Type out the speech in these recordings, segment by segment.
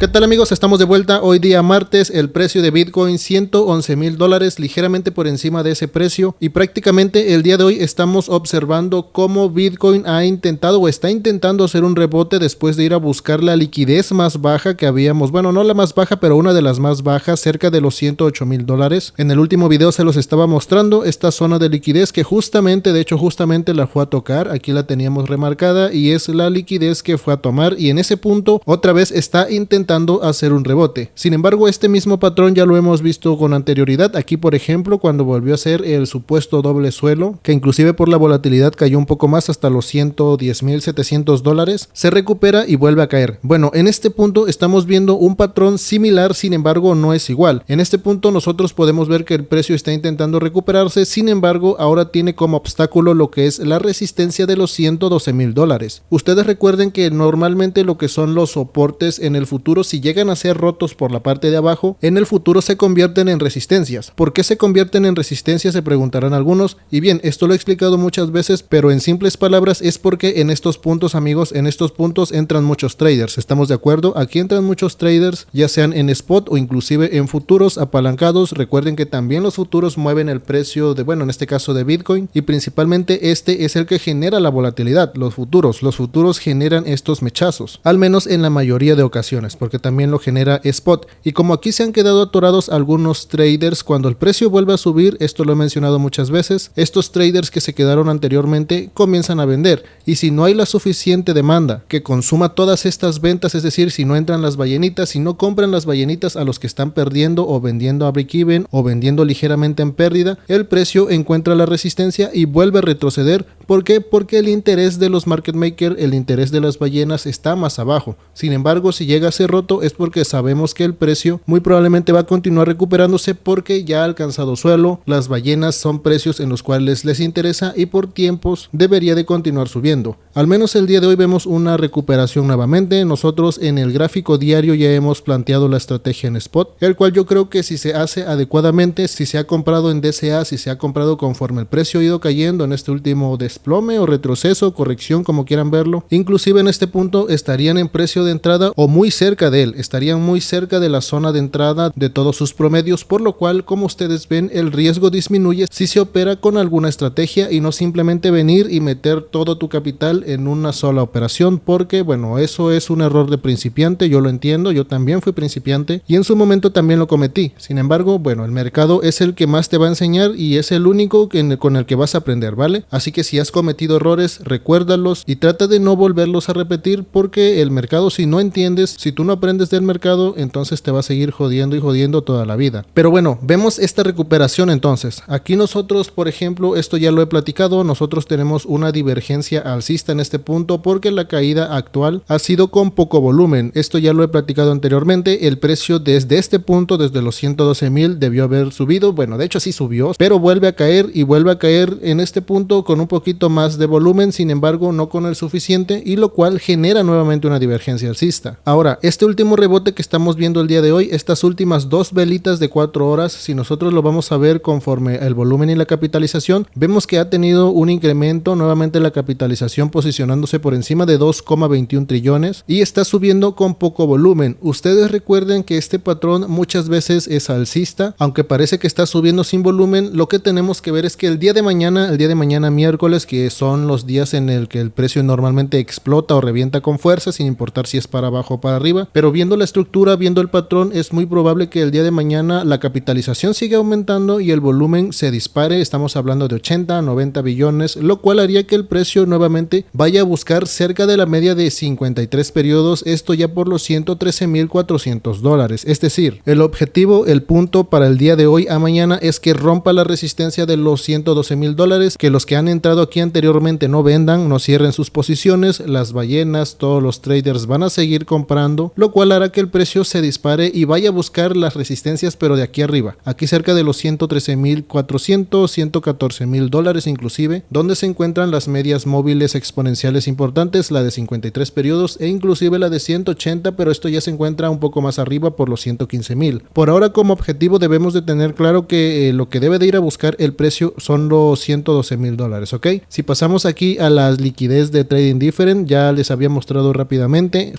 ¿Qué tal amigos? Estamos de vuelta hoy día martes. El precio de Bitcoin $111,000, ligeramente por encima de ese precio, y prácticamente el día de hoy estamos observando cómo Bitcoin ha intentado o está intentando hacer un rebote después de ir a buscar la liquidez más baja que habíamos, bueno, no la más baja, pero una de las más bajas, cerca de los $108,000. En el último video se los estaba mostrando esta zona de liquidez que justamente, de hecho justamente la fue a tocar. Aquí la teníamos remarcada y es la liquidez que fue a tomar, y en ese punto otra vez está intentando hacer un rebote. Sin embargo, este mismo patrón ya lo hemos visto con anterioridad. Aquí, por ejemplo, cuando volvió a hacer el supuesto doble suelo, que inclusive por la volatilidad cayó un poco más hasta los $110,700, se recupera y vuelve a caer. Bueno, en este punto estamos viendo un patrón similar, sin embargo no es igual. En este punto nosotros podemos ver que el precio está intentando recuperarse, sin embargo ahora tiene como obstáculo lo que es la resistencia de los $112,000. Ustedes recuerden que normalmente lo que son los soportes en el futuro, si llegan a ser rotos por la parte de abajo, en el futuro se convierten en resistencias. ¿Por qué se convierten en resistencias?, se preguntarán algunos. Y bien, esto lo he explicado muchas veces, pero en simples palabras es porque en estos puntos, amigos, en estos puntos entran muchos traders. ¿Estamos de acuerdo? Aquí entran muchos traders, ya sean en spot o inclusive en futuros apalancados. Recuerden que también los futuros mueven el precio de, bueno, en este caso de Bitcoin, y principalmente este es el que genera la volatilidad. Los futuros generan estos mechazos, al menos en la mayoría de ocasiones, porque también lo genera spot. Y como aquí se han quedado atorados algunos traders, cuando el precio vuelve a subir, esto lo he mencionado muchas veces, estos traders que se quedaron anteriormente comienzan a vender, y si no hay la suficiente demanda que consuma todas estas ventas, es decir, si no entran las ballenitas, si no compran las ballenitas a los que están perdiendo o vendiendo a break-even o vendiendo ligeramente en pérdida, el precio encuentra la resistencia y vuelve a retroceder. ¿Por qué? Porque el interés de los market makers, el interés de las ballenas está más abajo. Sin embargo, si llega a ser roto es porque sabemos que el precio muy probablemente va a continuar recuperándose porque ya ha alcanzado suelo. Las ballenas son precios en los cuales les interesa y por tiempos debería de continuar subiendo. Al menos el día de hoy vemos una recuperación nuevamente. Nosotros en el gráfico diario ya hemos planteado la estrategia en spot, el cual yo creo que si se hace adecuadamente, si se ha comprado en DCA, si se ha comprado conforme el precio ha ido cayendo en este último desplome o retroceso, corrección, como quieran verlo, inclusive en este punto estarían en precio de entrada o muy cerca de él, estarían muy cerca de la zona de entrada de todos sus promedios, por lo cual, como ustedes ven, el riesgo disminuye si se opera con alguna estrategia y no simplemente venir y meter todo tu capital en una sola operación, porque bueno, eso es un error de principiante. Yo lo entiendo, yo también fui principiante y en su momento también lo cometí. Sin embargo, bueno, el mercado es el que más te va a enseñar y es el único con el que vas a aprender, ¿vale? Así que si has cometido errores, recuérdalos y trata de no volverlos a repetir, porque el mercado, si no entiendes, si tú no aprendes del mercado, entonces te va a seguir jodiendo y jodiendo toda la vida. Pero bueno, vemos esta recuperación entonces. Aquí nosotros, por ejemplo, esto ya lo he platicado, nosotros tenemos una divergencia alcista en este punto porque la caída actual ha sido con poco volumen. Esto ya lo he platicado anteriormente. El precio desde este punto, desde los 112,000, debió haber subido. Bueno, de hecho sí subió, pero vuelve a caer y vuelve a caer en este punto con un poquito más de volumen, sin embargo no con el suficiente, y lo cual genera nuevamente una divergencia alcista. Ahora, este último rebote que estamos viendo el día de hoy, estas últimas dos velitas de 4 horas, si nosotros lo vamos a ver conforme el volumen y la capitalización, vemos que ha tenido un incremento, nuevamente la capitalización posicionándose por encima de 2,21 trillones y está subiendo con poco volumen. Ustedes recuerden que este patrón muchas veces es alcista, aunque parece que está subiendo sin volumen. Lo que tenemos que ver es que el día de mañana miércoles, que son los días en el que el precio normalmente explota o revienta con fuerza, sin importar si es para abajo o para arriba, pero viendo la estructura, viendo el patrón, es muy probable que el día de mañana la capitalización siga aumentando y el volumen se dispare. Estamos hablando de 80, 90 billones, lo cual haría que el precio nuevamente vaya a buscar cerca de la media de 53 periodos, esto ya por los $113,400. Es decir, el objetivo, el punto para el día de hoy a mañana es que rompa la resistencia de los $112,000, que los que han entrado aquí anteriormente no vendan, no cierren sus posiciones, las ballenas, todos los traders van a seguir comprando, lo cual hará que el precio se dispare y vaya a buscar las resistencias, pero de aquí arriba, aquí cerca de los $113,400, $114,000 inclusive, donde se encuentran las medias móviles exponenciales importantes, la de 53 periodos e inclusive la de 180, pero esto ya se encuentra un poco más arriba por los 115,000. Por ahora, como objetivo debemos de tener claro que lo que debe de ir a buscar el precio son los $112,000, ¿ok? Si pasamos aquí a la liquidez de Trading Different, ya les había mostrado rápidamente,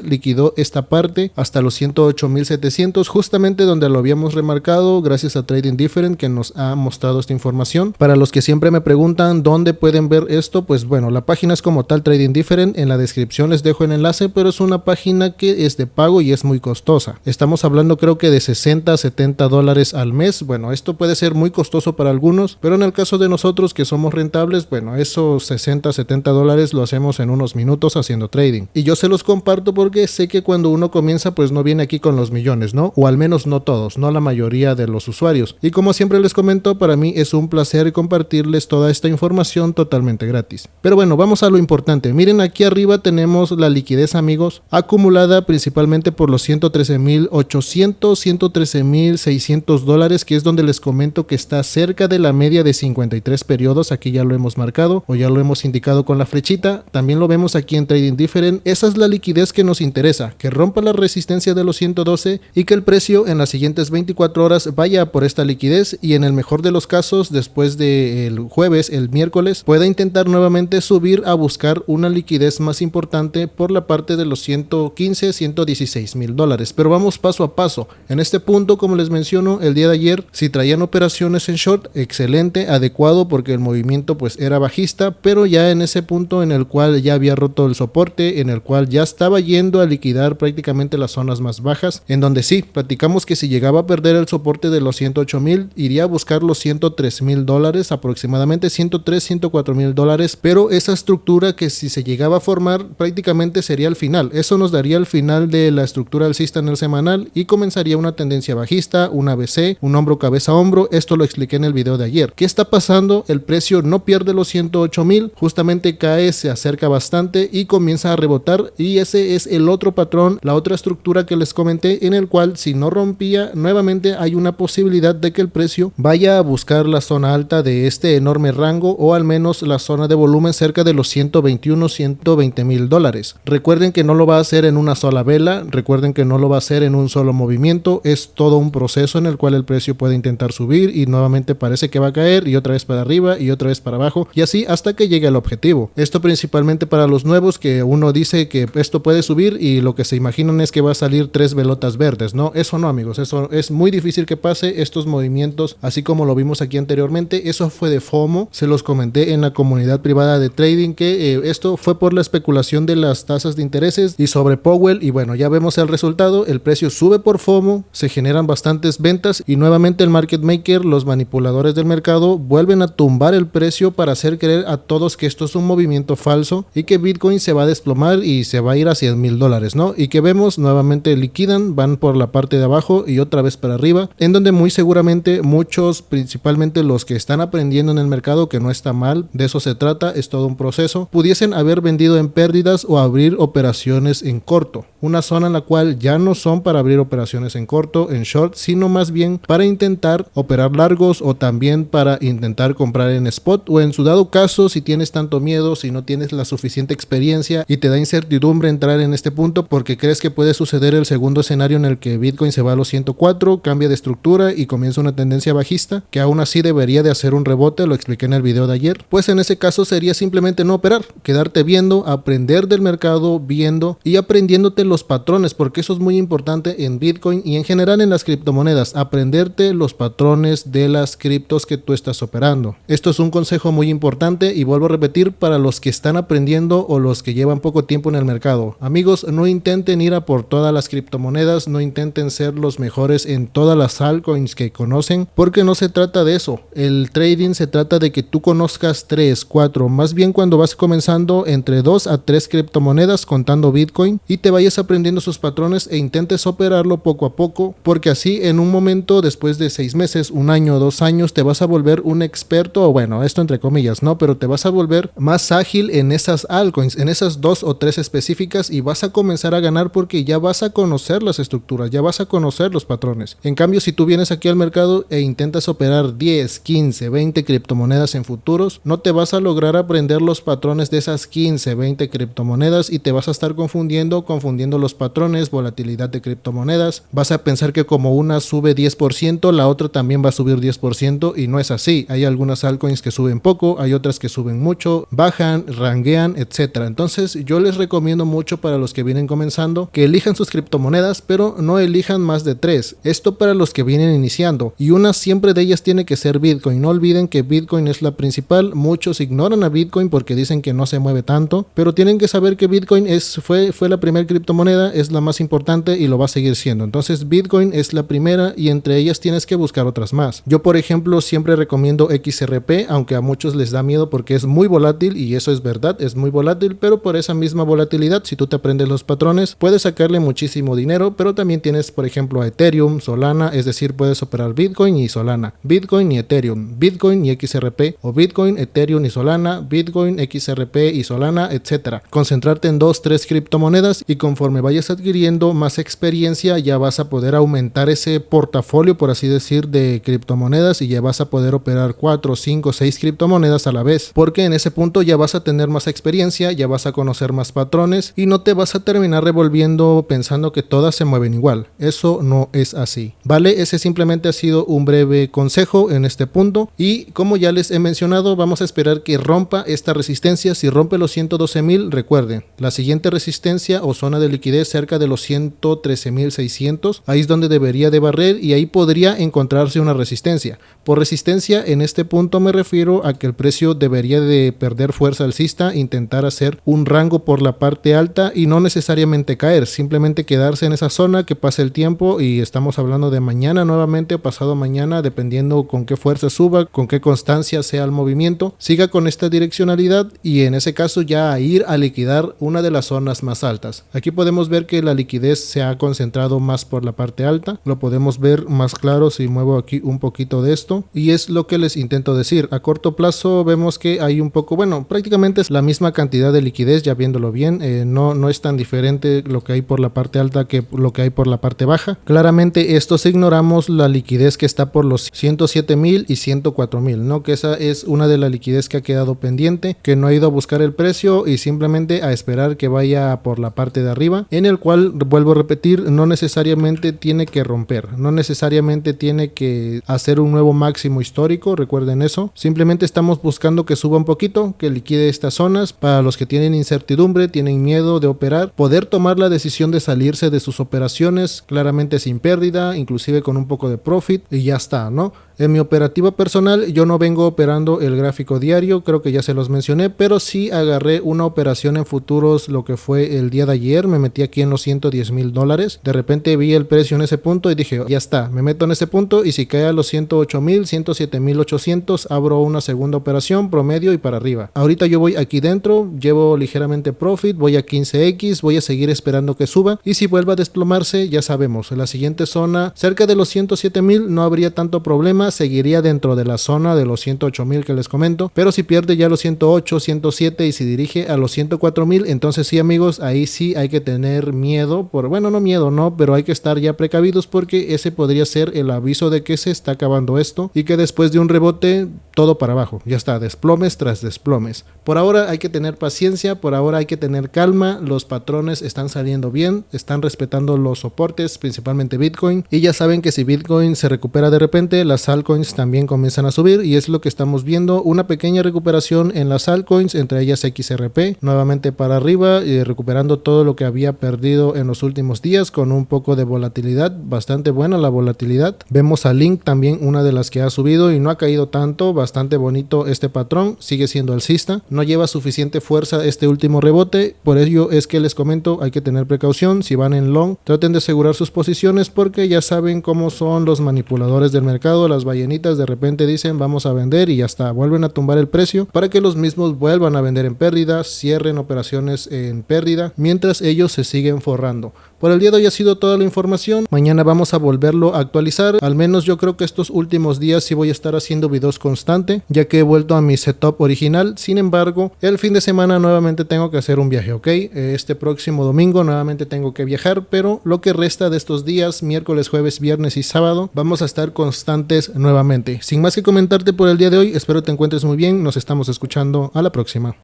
liquidó esta parte hasta los 108.700, justamente donde lo habíamos remarcado, gracias a Trading Different que nos ha mostrado esta información. Para los que siempre me preguntan dónde pueden ver esto, pues bueno, la página es como tal Trading Different, en la descripción les dejo el enlace, pero es una página que es de pago y es muy costosa. Estamos hablando creo que de 60 a 70 dólares al mes. Bueno, esto puede ser muy costoso para algunos, pero en el caso de nosotros que somos rentables, bueno, esos 60 70 dólares lo hacemos en unos minutos haciendo trading. Y yo se los comparto porque sé que cuando uno comienza pues no viene aquí con los millones, ¿no? O al menos no todos, no la mayoría de los usuarios. Y como siempre les comento, para mí es un placer compartirles toda esta información totalmente gratis. Pero bueno, vamos a lo importante. Miren, aquí arriba tenemos la liquidez, amigos, acumulada principalmente por los 113.800, 113.600 dólares, que es donde les comento que está cerca de la media de 53 periodos. Aquí ya lo hemos marcado o ya lo hemos indicado con la flechita. También lo vemos aquí en Trading Different. Esa es la liquidez que nos interesa, que rompa la resistencia de los 112 y que el precio en las siguientes 24 horas vaya por esta liquidez, y en el mejor de los casos, después del jueves, el miércoles, pueda intentar nuevamente subir a buscar una liquidez más importante por la parte de los 115, 116 mil dólares. Pero vamos paso a paso. En este punto, como les menciono, el día de ayer, si traían operaciones en short, excelente, adecuado, porque el movimiento pues era bajista, pero ya en ese punto en el cual ya había roto el soporte, en el cual ya estaba yendo a liquidar prácticamente las zonas más bajas, en donde sí, platicamos que si llegaba a perder el soporte de los 108 mil, iría a buscar los 103 mil dólares, aproximadamente 103, 104 mil dólares, pero esa estructura que si se llegaba a formar prácticamente sería el final. Eso nos daría el final de la estructura alcista en el semanal y comenzaría una tendencia bajista, un ABC, un hombro cabeza hombro. Esto lo expliqué en el video de ayer. ¿Qué está pasando? El precio no pierde los 108 mil, justamente cae, se acerca bastante y comienza a rebotar, y ese es el otro patrón, la otra estructura que les comenté, en el cual si no rompía, nuevamente hay una posibilidad de que el precio vaya a buscar la zona alta de este enorme rango, o al menos la zona de volumen cerca de los 121, 120 mil dólares. Recuerden que no lo va a hacer en una sola vela, recuerden que no lo va a hacer en un solo movimiento, es todo un proceso en el cual el precio puede intentar subir y nuevamente parece que va a caer, y otra vez para arriba y otra vez para abajo, y así hasta que llegue al objetivo. Esto principalmente para los nuevos, que uno dice que esto puede subir y lo que se imaginan es que va a salir 3 velotas verdes. No, eso no, amigos, eso es muy difícil que pase. Estos movimientos, así como lo vimos aquí anteriormente, eso fue de FOMO, se los comenté en la comunidad privada de trading, que esto fue por la especulación de las tasas de intereses y sobre Powell, y bueno, ya vemos el resultado. El precio sube por FOMO, se generan bastantes ventas y nuevamente el market maker, los manipuladores del mercado, vuelven a tumbar el precio para hacer creer a todos que esto es un movimiento falso y que Bitcoin se va a desplomar y se va a ir a 100 mil dólares, ¿no? Y que vemos nuevamente liquidan, van por la parte de abajo y otra vez para arriba, en donde muy seguramente muchos, principalmente los que están aprendiendo en el mercado, que no está mal, de eso se trata, es todo un proceso, pudiesen haber vendido en pérdidas o abrir operaciones en corto, una zona en la cual ya no son para abrir operaciones en corto, en short, sino más bien para intentar operar largos, o también para intentar comprar en spot, o en su dado caso, si tienes tanto miedo, si no tienes la suficiente experiencia y te da incertidumbre entrar en este punto porque crees que puede suceder el segundo escenario en el que Bitcoin se va a los 104, cambia de estructura y comienza una tendencia bajista, que aún así debería de hacer un rebote, lo expliqué en el video de ayer, pues en ese caso sería simplemente no operar, quedarte viendo, aprender del mercado, viendo y aprendiéndote los patrones, porque eso es muy importante en Bitcoin y en general en las criptomonedas, aprenderte los patrones de las criptos que tú estás operando. Esto es un consejo muy importante y vuelvo a repetir para los que están aprendiendo o los que llevan poco tiempo en el mercado. Amigos, no intenten ir a por todas las criptomonedas, no intenten ser los mejores en todas las altcoins que conocen, porque no se trata de eso. El trading se trata de que tú conozcas 3, 4, más bien cuando vas comenzando entre 2 a 3 criptomonedas contando Bitcoin, y te vayas aprendiendo sus patrones e intentes operarlo poco a poco, porque así en un momento, después de 6 meses, 1 año, 2 años, te vas a volver un experto, o bueno, esto entre comillas, ¿no? Pero te vas a volver más ágil en esas altcoins, en esas 2 o 3 específicas, y vas a comenzar a ganar porque ya vas a conocer las estructuras, ya vas a conocer los patrones. En cambio, si tú vienes aquí al mercado e intentas operar 10, 15, 20 criptomonedas en futuros, no te vas a lograr aprender los patrones de esas 15, 20 criptomonedas y te vas a estar confundiendo viendo los patrones, volatilidad de criptomonedas, vas a pensar que como una sube 10%, la otra también va a subir 10% y no es así. Hay algunas altcoins que suben poco, hay otras que suben mucho, bajan, ranguean, etcétera. Entonces yo les recomiendo mucho para los que vienen comenzando que elijan sus criptomonedas, pero no elijan más de 3. Esto para los que vienen iniciando, y una siempre de ellas tiene que ser Bitcoin. No olviden que Bitcoin es la principal. Muchos ignoran a Bitcoin porque dicen que no se mueve tanto, pero tienen que saber que Bitcoin fue la primera criptomoneda, es la más importante y lo va a seguir siendo. Entonces Bitcoin es la primera y entre ellas tienes que buscar otras más. Yo por ejemplo siempre recomiendo XRP, aunque a muchos les da miedo porque es muy volátil, y eso es verdad, es muy volátil, pero por esa misma volatilidad, si tú te aprendes los patrones, puedes sacarle muchísimo dinero. Pero también tienes por ejemplo a Ethereum, Solana, es decir, puedes operar Bitcoin y Solana, Bitcoin y Ethereum, Bitcoin y XRP, o Bitcoin, Ethereum y Solana, Bitcoin, XRP y Solana, etcétera. Concentrarte en 2-3 criptomonedas y conforme vayas adquiriendo más experiencia ya vas a poder aumentar ese portafolio, por así decir, de criptomonedas, y ya vas a poder operar 4, 5, 6 criptomonedas a la vez, porque en ese punto ya vas a tener más experiencia, ya vas a conocer más patrones y no te vas a terminar revolviendo pensando que todas se mueven igual. Eso no es así, ¿vale? Ese simplemente ha sido un breve consejo en este punto, y como ya les he mencionado, vamos a esperar que rompa esta resistencia. Si rompe los 112.000, recuerden, la siguiente resistencia o zona de liquidez cerca de los 113.600, ahí es donde debería de barrer y ahí podría encontrarse una resistencia. Por resistencia en este punto me refiero a que el precio debería de perder fuerza alcista, intentar hacer un rango por la parte alta y no necesariamente caer, simplemente quedarse en esa zona, que pase el tiempo, y estamos hablando de mañana nuevamente o pasado mañana, dependiendo con qué fuerza suba, con qué constancia sea el movimiento, siga con esta direccionalidad y en ese caso ya a ir a liquidar una de las zonas más altas. Aquí podemos ver que la liquidez se ha concentrado más por la parte alta, lo podemos ver más claro si muevo aquí un poquito de esto, y es lo que les intento decir. A corto plazo vemos que hay un poco, bueno, prácticamente es la misma cantidad de liquidez, ya viéndolo bien, no es tan diferente lo que hay por la parte alta que lo que hay por la parte baja. Claramente estos ignoramos la liquidez que está por los 107.000 y 104.000, ¿no? Que esa es una de la liquidez que ha quedado pendiente, que no ha ido a buscar el precio y simplemente a esperar que vaya por la parte de arriba, en el cual, vuelvo a repetir, no necesariamente tiene que romper, no necesariamente tiene que hacer un nuevo máximo histórico, recuerden eso, simplemente estamos buscando que suba un poquito, que liquide estas zonas. Para los que tienen incertidumbre, tienen miedo de operar, poder tomar la decisión de salirse de sus operaciones claramente sin pérdida, inclusive con un poco de profit, y ya está, ¿no? En mi operativa personal yo no vengo operando el gráfico diario, creo que ya se los mencioné, pero sí agarré una operación en futuros lo que fue el día de ayer, me metí aquí en los $110.000, de repente vi el precio en ese punto y dije, ya está, me meto en ese punto y si cae a los 108.000, 107.800, abro una segunda operación promedio y para arriba. Ahorita yo voy aquí dentro, llevo ligeramente profit, voy a 15x, voy a seguir esperando que suba y si vuelve a desplomarse, ya sabemos, en la siguiente zona cerca de los 107.000 no habría tanto problema, seguiría dentro de la zona de los 108.000 que les comento, pero si pierde ya los 108, 107 y se dirige a los 104.000, entonces sí amigos, ahí sí hay que tener miedo, bueno, no miedo, no, pero hay que estar ya precavidos porque ese podría ser el aviso de que se está acabando esto y que después de un rebote todo para abajo, ya está, desplomes tras desplomes. Por ahora hay que tener paciencia, por ahora hay que tener calma, los patrones están saliendo bien, están respetando los soportes, principalmente Bitcoin, y ya saben que si Bitcoin se recupera de repente, las altcoins también comienzan a subir y es lo que estamos viendo, una pequeña recuperación en las altcoins, entre ellas XRP, nuevamente para arriba, recuperando todo lo que había perdido en los últimos días con un poco de volatilidad, bastante buena la volatilidad. Vemos a Link también, una de las que ha subido y no ha caído tanto, bastante bonito este patrón, sigue siendo alcista, no lleva suficiente fuerza este último rebote, por ello es que les comento, hay que tener precaución, si van en long, traten de asegurar sus posiciones porque ya saben cómo son los manipuladores del mercado, las ballenitas de repente dicen vamos a vender y ya está, vuelven a tumbar el precio para que los mismos vuelvan a vender en pérdida, cierren operaciones en pérdida, mientras ellos se siguen forrando. Por el día de hoy ha sido toda la información, mañana vamos a volverlo a actualizar, al menos yo creo que estos últimos días sí voy a estar haciendo videos constante, ya que he vuelto a mi setup original, sin embargo, el fin de semana nuevamente tengo que hacer un viaje, ¿ok? Este próximo domingo nuevamente tengo que viajar, pero lo que resta de estos días, miércoles, jueves, viernes y sábado, vamos a estar constantes nuevamente. Sin más que comentarte por el día de hoy, espero te encuentres muy bien, nos estamos escuchando a la próxima.